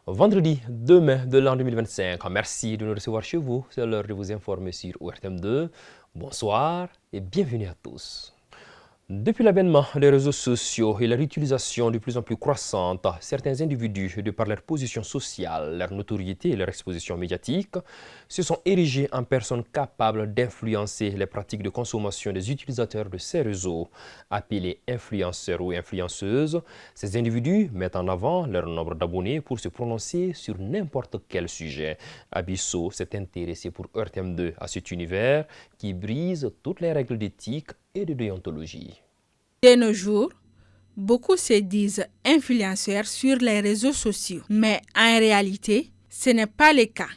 Vendredi 2 mai de l'an 2025, merci de nous recevoir chez vous. C'est l'heure de vous informer sur ORTM2. Bonsoir et bienvenue à tous. Depuis l'avènement des réseaux sociaux et leur utilisation de plus en plus croissante, certains individus, de par leur position sociale, leur notoriété et leur exposition médiatique, se sont érigés en personnes capables d'influencer les pratiques de consommation des utilisateurs de ces réseaux. Appelés influenceurs ou influenceuses, ces individus mettent en avant leur nombre d'abonnés pour se prononcer sur n'importe quel sujet. Abisso s'est intéressé pour ORTM2 à cet univers qui brise toutes les règles d'éthique et de déontologie. De nos jours, beaucoup se disent influenceurs sur les réseaux sociaux, mais en réalité, ce n'est pas le cas.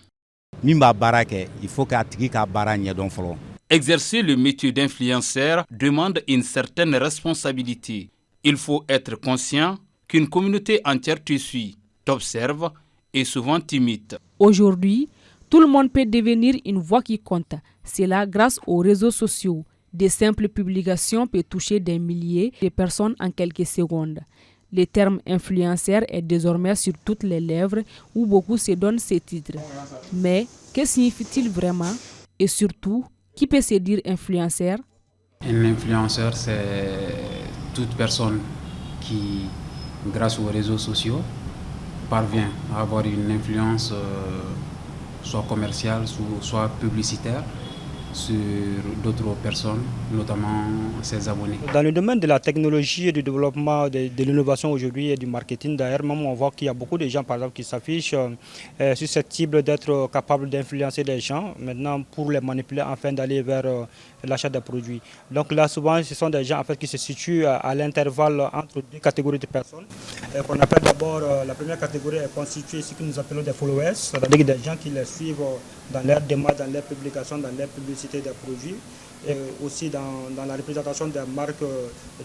Exercer le métier d'influenceur demande une certaine responsabilité. Il faut être conscient qu'une communauté entière te suit, t'observe et souvent t'imite. Aujourd'hui, tout le monde peut devenir une voix qui compte. C'est là grâce aux réseaux sociaux. Des simples publications peuvent toucher des milliers de personnes en quelques secondes. Le terme influenceur est désormais sur toutes les lèvres où beaucoup se donnent ces titres. Mais que signifie-t-il vraiment? Et surtout, qui peut se dire influenceur? Un influenceur, c'est toute personne qui, grâce aux réseaux sociaux, parvient à avoir une influence soit commerciale, soit publicitaire, sur d'autres personnes, notamment ses abonnés. Dans le domaine de la technologie et du développement de l'innovation aujourd'hui et du marketing, d'ailleurs, même on voit qu'il y a beaucoup de gens, par exemple, qui s'affichent susceptibles d'être capables d'influencer les gens, maintenant pour les manipuler afin d'aller vers l'achat des produits. Donc là, souvent, ce sont des gens en fait, qui se situent à l'intervalle entre deux catégories de personnes. Qu'on appelle d'abord, la première catégorie est constituée ce que nous appelons des followers, c'est-à-dire des gens qui les suivent dans leurs démarches, dans leurs publications, dans leurs publicités des produits, et aussi dans la représentation des marques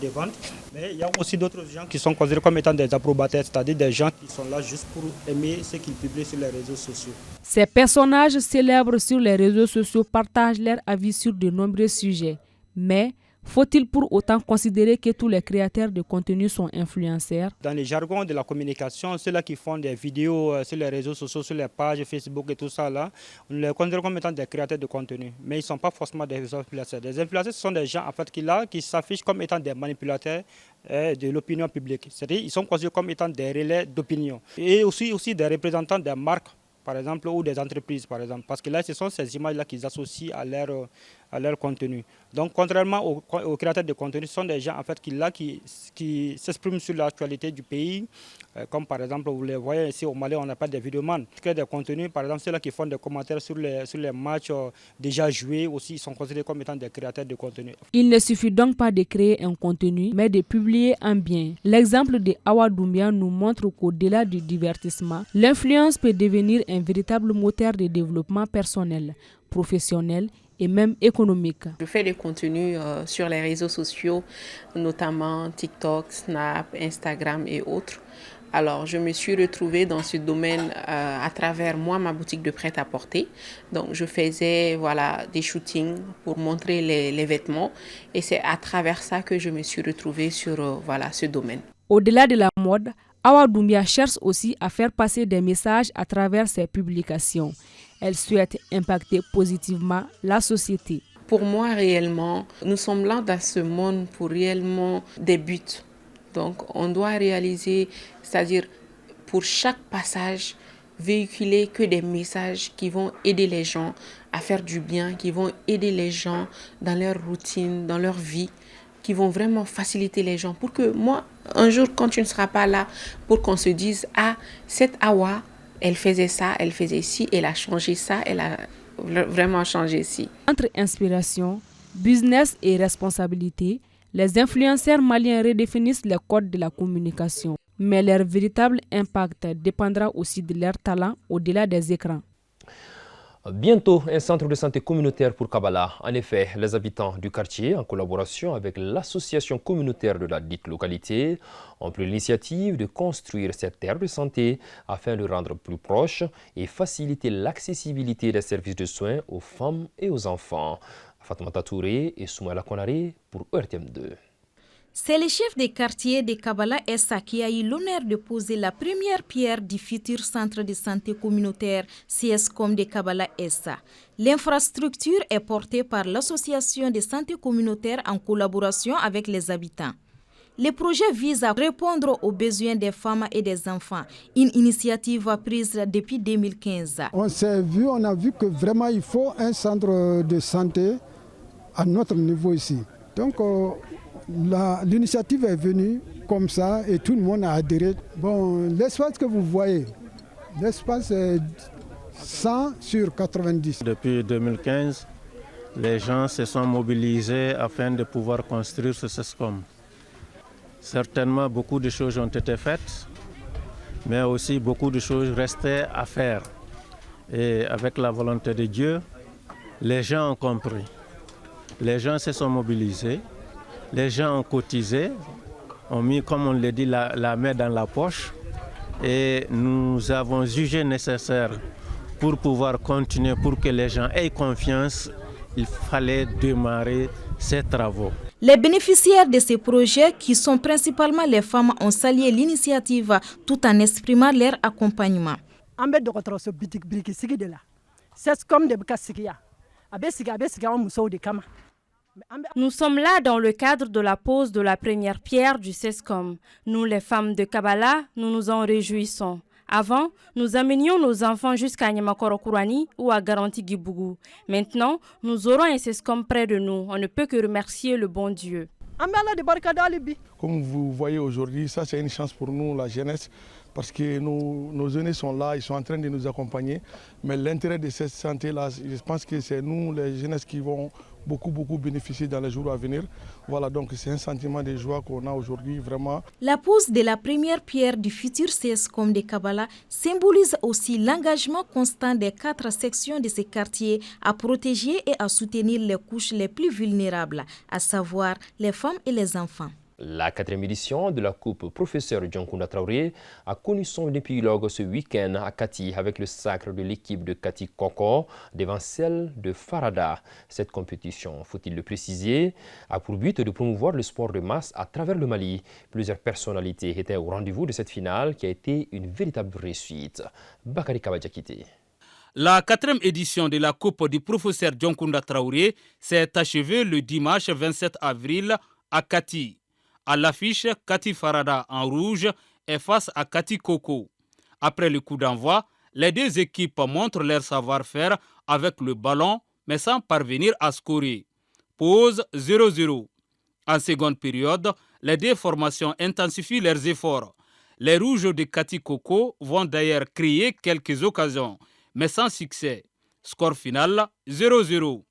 de vente. Mais il y a aussi d'autres gens qui sont considérés comme étant des approbateurs, c'est-à-dire des gens qui sont là juste pour aimer ce qu'ils publient sur les réseaux sociaux. Ces personnages célèbres sur les réseaux sociaux partagent leur avis sur de nombreux sujets. Mais faut-il pour autant considérer que tous les créateurs de contenu sont influenceurs? Dans les jargons de la communication, ceux-là qui font des vidéos sur les réseaux sociaux, sur les pages Facebook et tout ça, là, on les considère comme étant des créateurs de contenu. Mais ils ne sont pas forcément des influenceurs. Des influenceurs, ce sont des gens en fait, qui s'affichent comme étant des manipulateurs de l'opinion publique. C'est-à-dire qu'ils sont considérés comme étant des relais d'opinion. Et aussi des représentants des marques, par exemple, ou des entreprises, par exemple. Parce que là, ce sont ces images-là qu'ils associent à leur contenu. Donc, contrairement aux créateurs de contenu, ce sont des gens en fait, qui s'expriment sur l'actualité du pays. Comme par exemple, vous les voyez ici au Mali, on appelle des vidéomans. Qui créent des contenus, par exemple, ceux-là qui font des commentaires sur les matchs déjà joués aussi, ils sont considérés comme étant des créateurs de contenu. Il ne suffit donc pas de créer un contenu, mais de publier un bien. L'exemple de Awa Doumbia nous montre qu'au-delà du divertissement, l'influence peut devenir un véritable moteur de développement personnel, professionnel et même économique. Je fais des contenus sur les réseaux sociaux, notamment TikTok, Snap, Instagram et autres. Alors, je me suis retrouvée dans ce domaine à travers ma boutique de prêt-à-porter. Donc, je faisais des shootings pour montrer les vêtements. Et c'est à travers ça que je me suis retrouvée sur ce domaine. Au-delà de la mode, Awa Doumbia cherche aussi à faire passer des messages à travers ses publications. Elle souhaite impacter positivement la société. Pour moi, réellement, nous sommes là dans ce monde pour réellement des buts. Donc, on doit réaliser, c'est-à-dire pour chaque passage, véhiculer que des messages qui vont aider les gens à faire du bien, qui vont aider les gens dans leur routine, dans leur vie, qui vont vraiment faciliter les gens. Pour que moi, un jour, quand tu ne seras pas là, pour qu'on se dise, ah, cette Awa, elle faisait ça, elle faisait ci, elle a changé ça, elle a vraiment changé ci. Entre inspiration, business et responsabilité, les influenceurs maliens redéfinissent les codes de la communication. Mais leur véritable impact dépendra aussi de leur talent au-delà des écrans. Bientôt, un centre de santé communautaire pour Kabala. En effet, les habitants du quartier, en collaboration avec l'association communautaire de la dite localité, ont pris l'initiative de construire cette aire de santé afin de rendre plus proche et faciliter l'accessibilité des services de soins aux femmes et aux enfants. Fatoumata Touré et Soumaïla Konaré pour RTM2. C'est le chef des quartiers de Kabala Essa qui a eu l'honneur de poser la première pierre du futur centre de santé communautaire CSCOM de Kabala Essa. L'infrastructure est portée par l'association de santé communautaire en collaboration avec les habitants. Le projet vise à répondre aux besoins des femmes et des enfants, une initiative prise depuis 2015. On a vu que vraiment il faut un centre de santé à notre niveau ici. Donc l'initiative est venue comme ça et tout le monde a adhéré. Bon, l'espace que vous voyez, l'espace est 100 sur 90. Depuis 2015, les gens se sont mobilisés afin de pouvoir construire ce CSCOM. Certainement, beaucoup de choses ont été faites, mais aussi beaucoup de choses restaient à faire. Et avec la volonté de Dieu, les gens ont compris. Les gens se sont mobilisés. Les gens ont cotisé, ont mis, comme on le dit, la main dans la poche et nous avons jugé nécessaire pour pouvoir continuer, pour que les gens aient confiance, il fallait démarrer ces travaux. Les bénéficiaires de ces projets, qui sont principalement les femmes, ont salué l'initiative tout en exprimant leur accompagnement. Nous sommes là dans le cadre de la pose de la première pierre du CSCOM. Nous, les femmes de Kabala, nous nous en réjouissons. Avant, nous amenions nos enfants jusqu'à Nyamakoro-Kourani ou à Garanti-Gibougou. Maintenant, nous aurons un CSCOM près de nous. On ne peut que remercier le bon Dieu. Comme vous voyez aujourd'hui, ça c'est une chance pour nous, la jeunesse, parce que nos aînés sont là, ils sont en train de nous accompagner. Mais l'intérêt de cette santé-là, je pense que c'est nous, les jeunesses, qui vont beaucoup bénéficier dans les jours à venir. Voilà, donc c'est un sentiment de joie qu'on a aujourd'hui, vraiment. La pose de la première pierre du futur CSCOM de Kabala symbolise aussi l'engagement constant des 4 sections de ces quartiers à protéger et à soutenir les couches les plus vulnérables, à savoir les femmes et les enfants. La 4e édition de la Coupe Professeur Dioncounda Traoré a connu son épilogue ce week-end à Kati avec le sacre de l'équipe de Kati Koko devant celle de Farada. Cette compétition, faut-il le préciser, a pour but de promouvoir le sport de masse à travers le Mali. Plusieurs personnalités étaient au rendez-vous de cette finale qui a été une véritable réussite. Bakari Kabadjakite. La 4e édition de la Coupe du Professeur Dioncounda Traoré s'est achevée le dimanche 27 avril à Kati. À l'affiche, Kati Farada en rouge est face à Kati Koko. Après le coup d'envoi, les deux équipes montrent leur savoir-faire avec le ballon, mais sans parvenir à scorer. Pause 0-0. En seconde période, les deux formations intensifient leurs efforts. Les rouges de Kati Koko vont d'ailleurs créer quelques occasions, mais sans succès. Score final 0-0.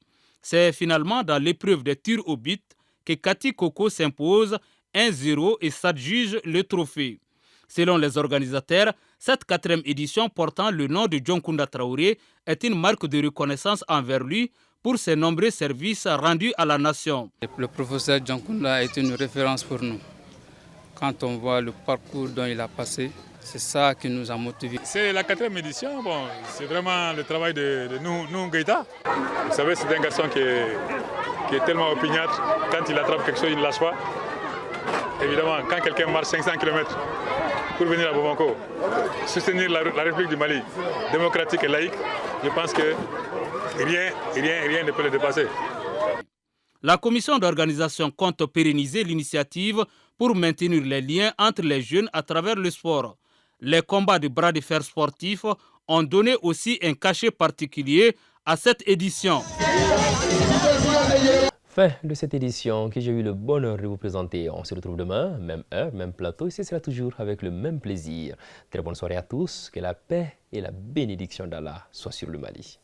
C'est finalement dans l'épreuve des tirs au but que Kati Koko s'impose 1-0 et s'adjuge le trophée. Selon les organisateurs, cette 4e édition portant le nom de Dioncounda Traoré est une marque de reconnaissance envers lui pour ses nombreux services rendus à la nation. Le professeur Dioncounda est une référence pour nous. Quand on voit le parcours dont il a passé, c'est ça qui nous a motivés. C'est la 4e édition, c'est vraiment le travail de nous Gaïta. Vous savez, c'est un garçon qui est tellement opiniâtre. Quand il attrape quelque chose, il ne lâche pas. Évidemment, quand quelqu'un marche 500 km pour venir à Bamako, soutenir la République du Mali, démocratique et laïque, je pense que rien ne peut le dépasser. La commission d'organisation compte pérenniser l'initiative pour maintenir les liens entre les jeunes à travers le sport. Les combats de bras de fer sportifs ont donné aussi un cachet particulier à cette édition. Fin de cette édition que j'ai eu le bonheur de vous présenter. On se retrouve demain, même heure, même plateau, et ce sera toujours avec le même plaisir. Très bonne soirée à tous, que la paix et la bénédiction d'Allah soient sur le Mali.